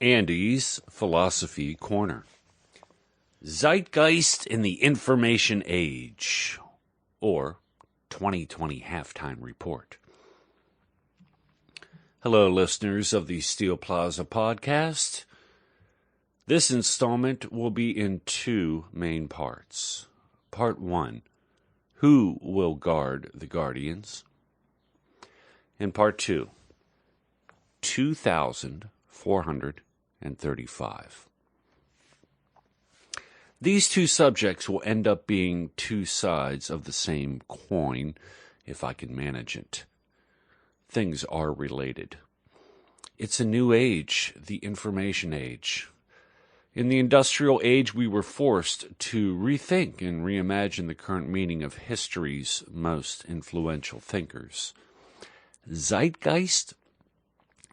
Andy's Philosophy Corner. Zeitgeist in the Information Age, or 2020 Halftime Report. Hello, listeners of the Steel Plaza podcast. This installment will be in two main parts. Part 1, who will guard the Guardians? And Part 2, 2,435. These two subjects will end up being two sides of the same coin, if I can manage it. Things are related. It's a new age, the information age. In the industrial age, we were forced to rethink and reimagine the current meaning of history's most influential thinkers. Zeitgeist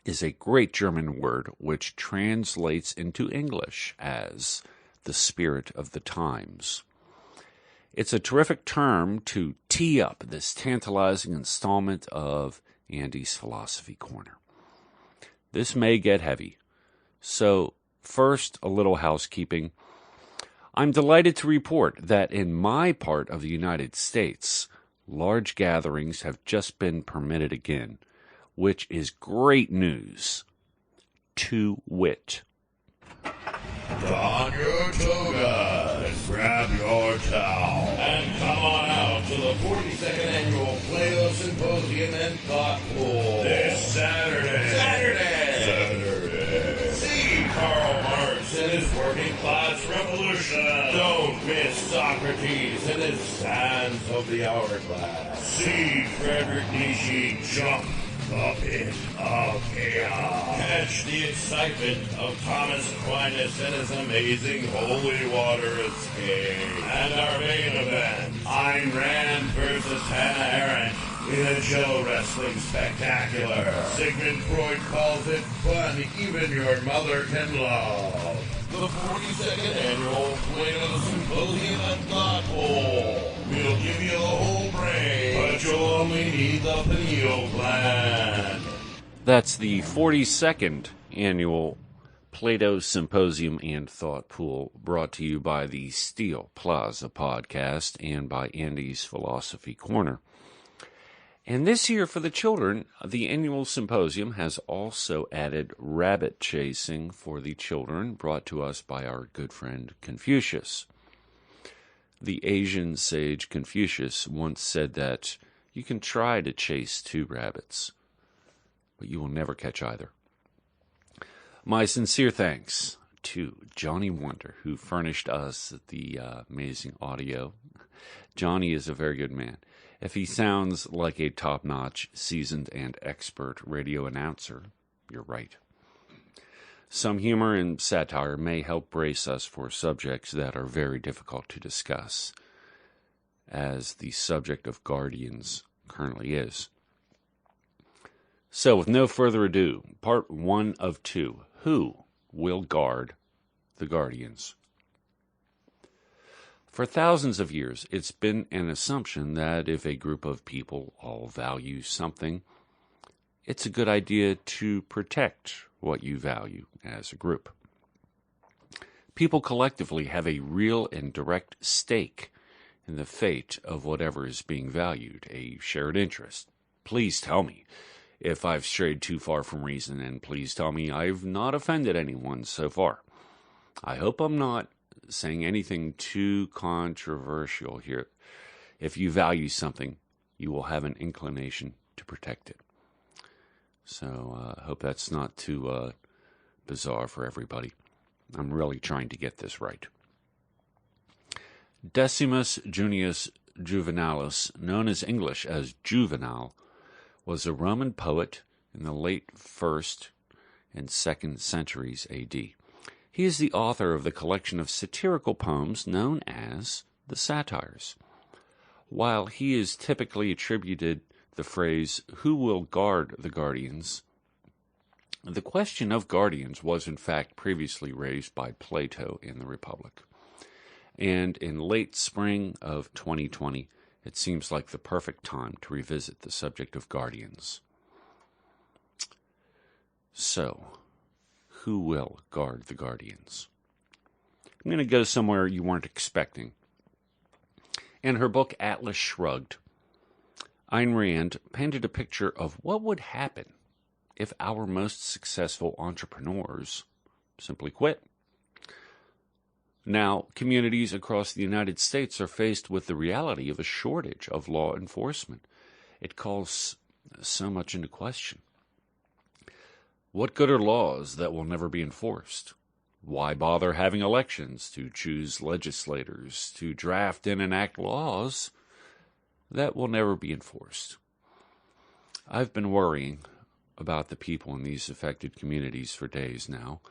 is a great German word which translates into English as the spirit of the times. It's a terrific term to tee up this tantalizing installment of Andy's Philosophy Corner. This may get heavy, so first, a little housekeeping. I'm delighted to report that in my part of the United States, large gatherings have just been permitted again, which is great news. To wit. Don your togas, grab your towel, and come on out to the 42nd Annual Plato Symposium and Thought Pool this Saturday. See Karl Marx and his working class revolution. Don't miss Socrates and his sands of the hourglass. See Friedrich Nietzsche jump the pit of chaos. Catch the excitement of Thomas Aquinas and his amazing holy water escape. And our main event, Ayn Rand versus Hannah Arendt in a Joe Wrestling Spectacular. Sigmund Freud calls it fun even your mother can love. The 42nd Annual Plato Symposium and Thought Pool. We'll give you the whole brain, but you'll only need the pineal gland. That's the 42nd Annual Plato Symposium and Thought Pool, brought to you by the Steel Plaza podcast and by Andy's Philosophy Corner. And this year for the children, the annual symposium has also added rabbit chasing for the children, brought to us by our good friend Confucius. The Asian sage Confucius once said that you can try to chase two rabbits, but you will never catch either. My sincere thanks to Johnny Wonder, who furnished us the amazing audio. Johnny is a very good man. If he sounds like a top-notch, seasoned, and expert radio announcer, you're right. Some humor and satire may help brace us for subjects that are very difficult to discuss, as the subject of Guardians currently is. So, with no further ado, part 1 of 2. Who will guard the Guardians? For thousands of years, it's been an assumption that if a group of people all value something, it's a good idea to protect what you value as a group. People collectively have a real and direct stake in the fate of whatever is being valued, a shared interest. Please tell me if I've strayed too far from reason, and please tell me I've not offended anyone so far. I hope I'm not saying anything too controversial here. If you value something, you will have an inclination to protect it. So I hope that's not too bizarre for everybody. I'm really trying to get this right. Decimus Junius Juvenalis, known in English as Juvenal, was a Roman poet in the late 1st and 2nd centuries A.D. He is the author of the collection of satirical poems known as the Satires. While he is typically attributed the phrase, "Who will guard the Guardians?" the question of guardians was in fact previously raised by Plato in the Republic. And in late spring of 2020, it seems like the perfect time to revisit the subject of guardians. So, who will guard the guardians? I'm going to go somewhere you weren't expecting. In her book, Atlas Shrugged, Ayn Rand painted a picture of what would happen if our most successful entrepreneurs simply quit. Now, communities across the United States are faced with the reality of a shortage of law enforcement. It calls so much into question. What good are laws that will never be enforced? Why bother having elections to choose legislators to draft and enact laws that will never be enforced? I've been worrying about the people in these affected communities for days now.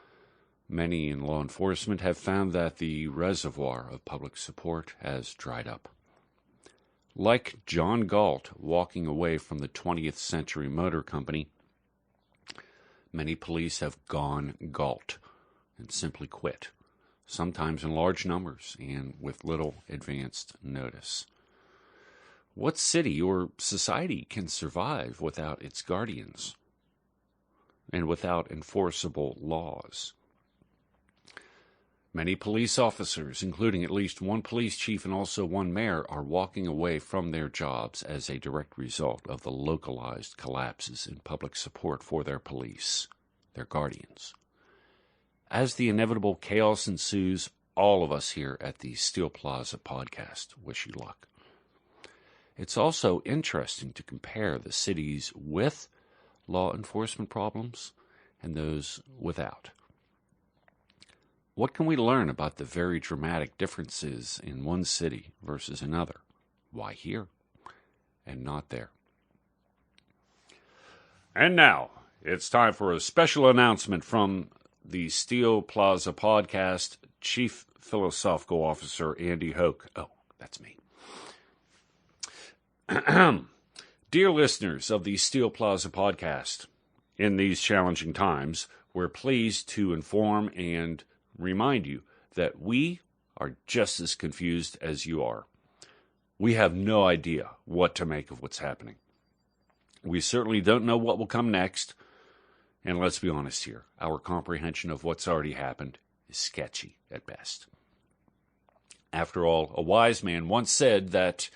Many in law enforcement have found that the reservoir of public support has dried up. Like John Galt walking away from the 20th Century Motor Company, many police have gone Galt and simply quit, sometimes in large numbers and with little advanced notice. What city or society can survive without its guardians and without enforceable laws? Many police officers, including at least one police chief and also one mayor, are walking away from their jobs as a direct result of the localized collapses in public support for their police, their guardians. As the inevitable chaos ensues, all of us here at the Steel Plaza podcast wish you luck. It's also interesting to compare the cities with law enforcement problems and those without. What can we learn about the very dramatic differences in one city versus another? Why here and not there? And now, it's time for a special announcement from the Steel Plaza Podcast Chief Philosophical Officer Andy Hoke. Oh, that's me. Dear listeners of the Steel Plaza Podcast, in these challenging times, we're pleased to inform and remind you that we are just as confused as you are. We have no idea what to make of what's happening. We certainly don't know what will come next, and let's be honest here, our comprehension of what's already happened is sketchy at best. After all, a wise man once said that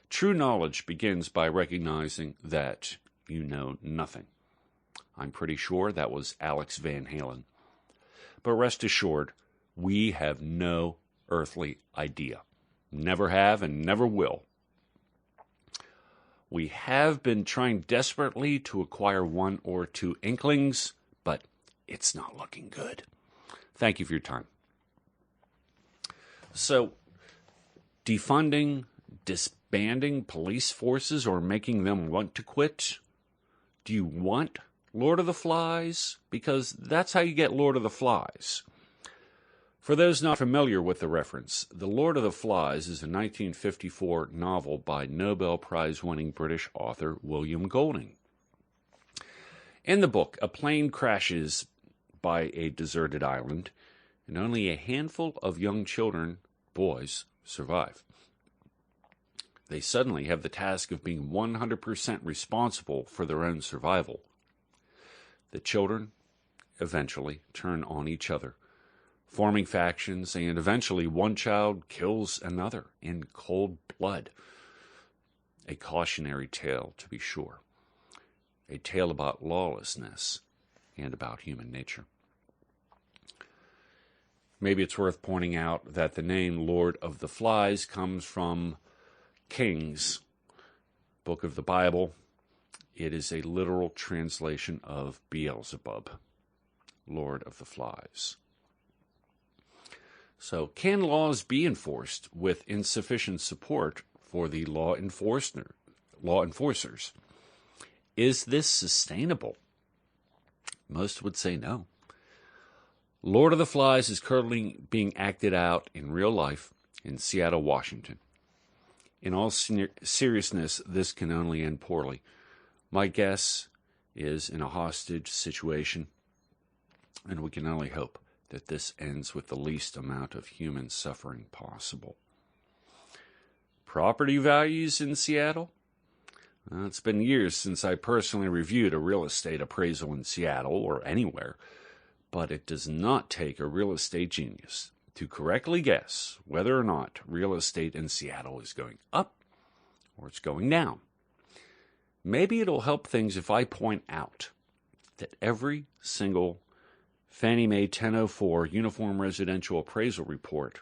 true knowledge begins by recognizing that you know nothing. I'm pretty sure that was Alex Van Halen. But rest assured, we have no earthly idea. Never have and never will. We have been trying desperately to acquire one or two inklings, but it's not looking good. Thank you for your time. So, defunding, disbanding police forces or making them want to quit? Do you want Lord of the Flies? Because that's how you get Lord of the Flies. For those not familiar with the reference, The Lord of the Flies is a 1954 novel by Nobel Prize-winning British author William Golding. In the book, a plane crashes by a deserted island, and only a handful of young children, boys, survive. They suddenly have the task of being 100% responsible for their own survival. The children eventually turn on each other, forming factions, and eventually one child kills another in cold blood. A cautionary tale, to be sure. A tale about lawlessness and about human nature. Maybe it's worth pointing out that the name Lord of the Flies comes from Kings, book of the Bible. It is a literal translation of Beelzebub, Lord of the Flies. So, can laws be enforced with insufficient support for the law enforcers? Is this sustainable? Most would say no. Lord of the Flies is currently being acted out in real life in Seattle, Washington. In all seriousness, this can only end poorly. My guess is in a hostage situation, and we can only hope that this ends with the least amount of human suffering possible. Property values in Seattle? It's been years since I personally reviewed a real estate appraisal in Seattle or anywhere, But it does not take a real estate genius to correctly guess whether or not real estate in Seattle is going up or it's going down. Maybe it'll help things if I point out that every single Fannie Mae 1004 Uniform Residential Appraisal Report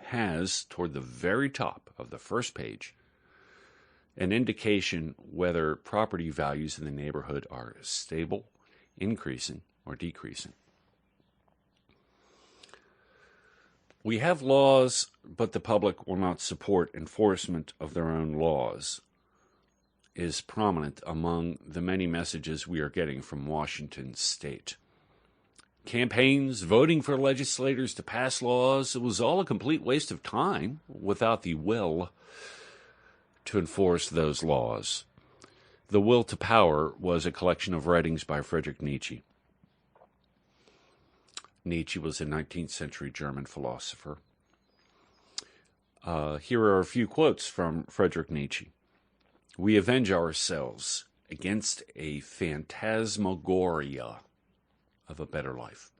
has, toward the very top of the first page, an indication whether property values in the neighborhood are stable, increasing, or decreasing. We have laws, but the public will not support enforcement of their own laws, is prominent among the many messages we are getting from Washington State. Campaigns, voting for legislators to pass laws, it was all a complete waste of time without the will to enforce those laws. The Will to Power was a collection of writings by Friedrich Nietzsche. Nietzsche was a 19th century German philosopher. Here are a few quotes from Friedrich Nietzsche. We avenge ourselves against a phantasmagoria of a better life.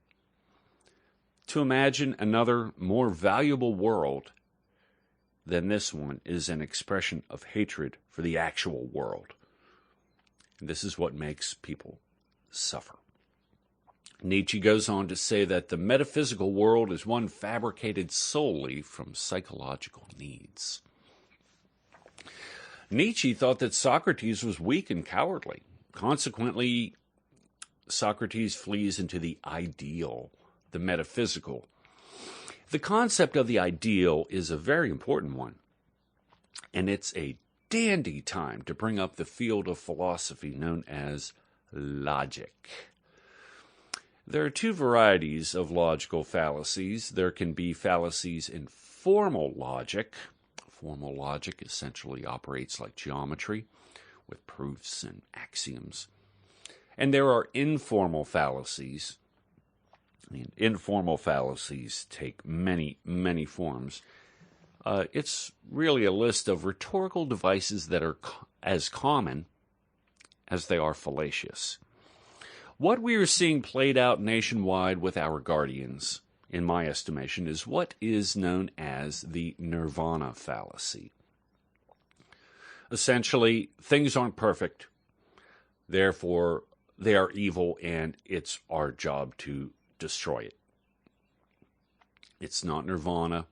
To imagine another, more valuable world than this one is an expression of hatred for the actual world. And this is what makes people suffer. Nietzsche goes on to say that the metaphysical world is one fabricated solely from psychological needs. Nietzsche thought that Socrates was weak and cowardly. Consequently, Socrates flees into the ideal, the metaphysical. The concept of the ideal is a very important one, and it's a dandy time to bring up the field of philosophy known as logic. There are two varieties of logical fallacies. There can be fallacies in formal logic. Formal logic essentially operates like geometry with proofs and axioms. And there are informal fallacies. Informal fallacies take many, many forms. It's really a list of rhetorical devices that are as common as they are fallacious. What we are seeing played out nationwide with our guardians, in my estimation, is what is known as the nirvana fallacy. Essentially, things aren't perfect, therefore they are evil, and it's our job to destroy it. It's not nirvana.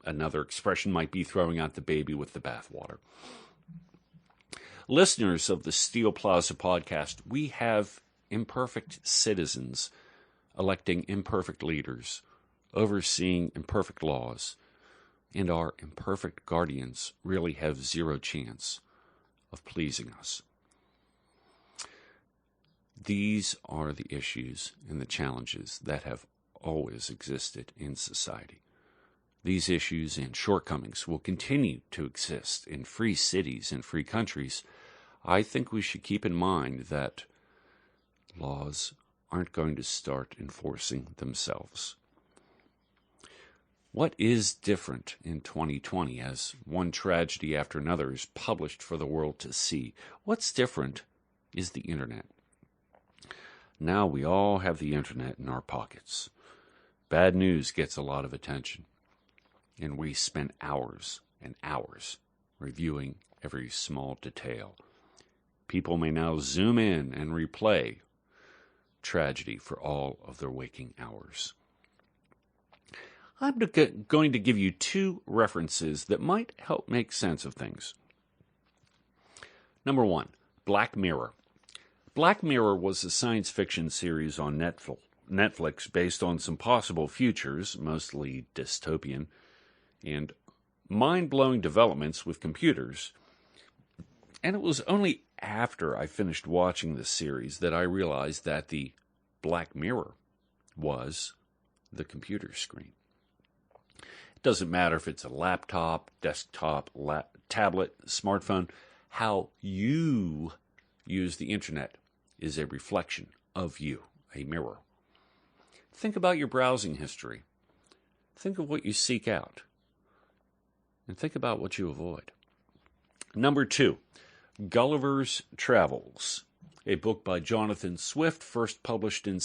Another expression might be throwing out the baby with the bathwater. Listeners of the Steel Plaza podcast, we have imperfect citizens electing imperfect leaders, overseeing imperfect laws, and our imperfect guardians really have zero chance of pleasing us. These are the issues and the challenges that have always existed in society. These issues and shortcomings will continue to exist in free cities and free countries. I think we should keep in mind that laws aren't going to start enforcing themselves. What is different in 2020 as one tragedy after another is published for the world to see? What's different is the internet. Now we all have the internet in our pockets. Bad news gets a lot of attention, and we spend hours and hours reviewing every small detail. People may now zoom in and replay tragedy for all of their waking hours. I'm going to give you two references that might help make sense of things. Number one, Black Mirror. Black Mirror was a science fiction series on Netflix based on some possible futures, mostly dystopian, and mind-blowing developments with computers. And it was only after I finished watching this series that I realized that the Black Mirror was the computer screen. It doesn't matter if it's a laptop, desktop, tablet, smartphone. How you use the internet is a reflection of you, a mirror. Think about your browsing history. Think of what you seek out. And think about what you avoid. Number two, Gulliver's Travels. a book by Jonathan Swift, first published in